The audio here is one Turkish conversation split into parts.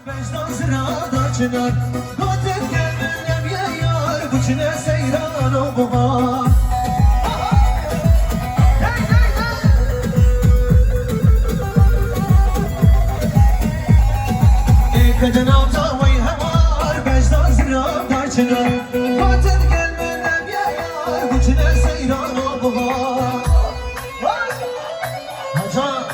Vecdan sırada çınar Katil gönlüm yayar Bu çile seyran o buhar İlkeden avta vay hevar Vecdan sırada çınar Katil gönlüm yayar Bu çile seyran o buhar Hacan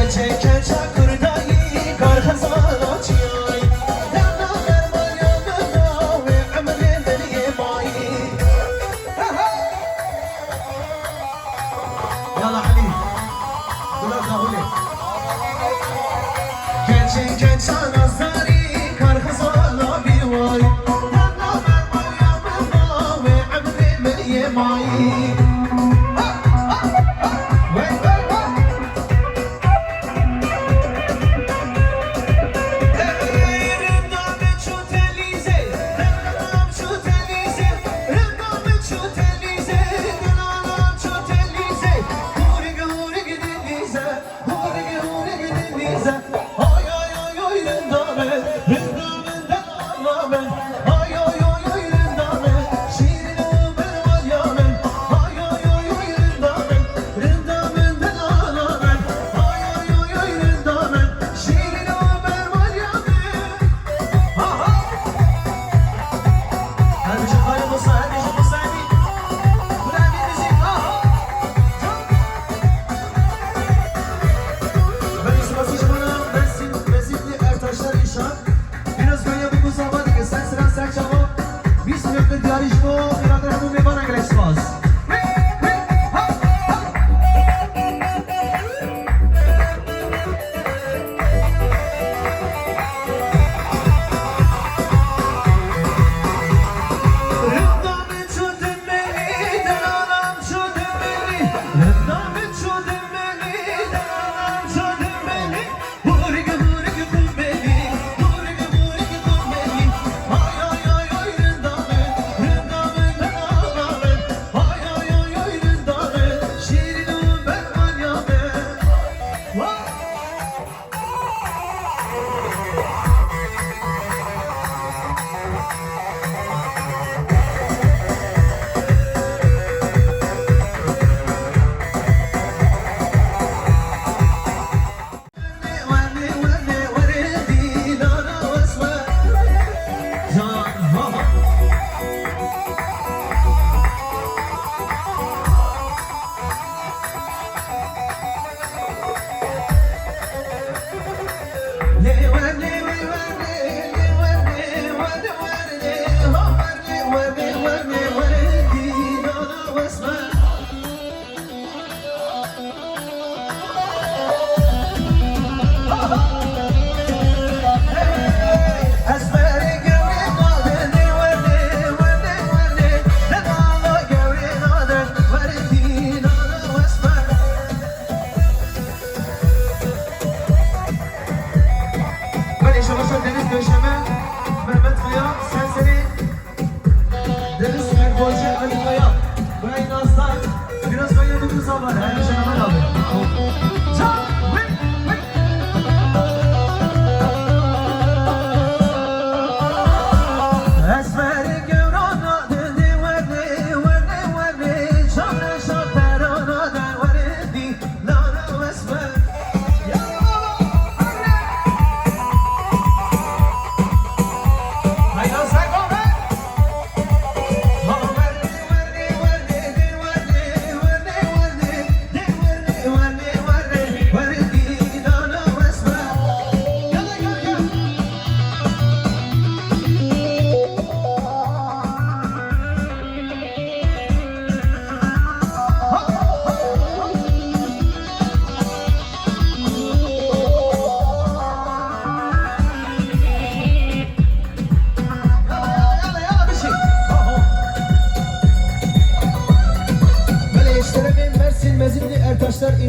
Gerçekten çakırdayı kar kazana çiyay Yanna verman yanına ve ömrüm beni yemayı Yalla Ali Kulak kahule Gerçekten çanazları kar kazana bir vay Yanna verman yanına ve ömrüm beni yemayı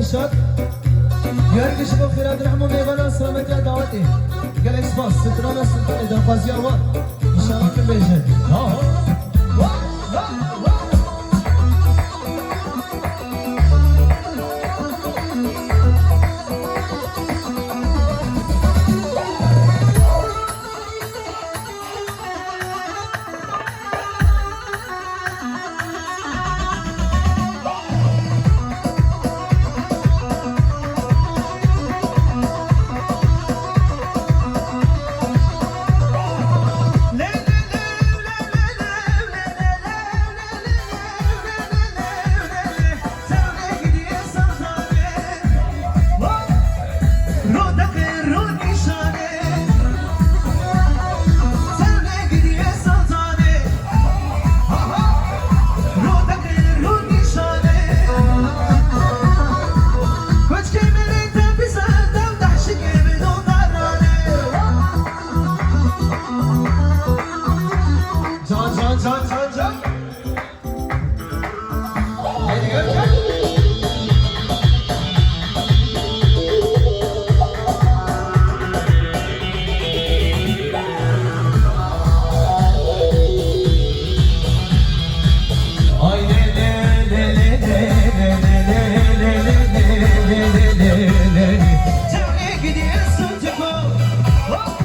إنشاد يارك شباب في راد رحمه ميغانا سلامتي دعوتي قال إكسباس سترانا سلطان إذا فازي أول إن شاء الله في بيجن Oh!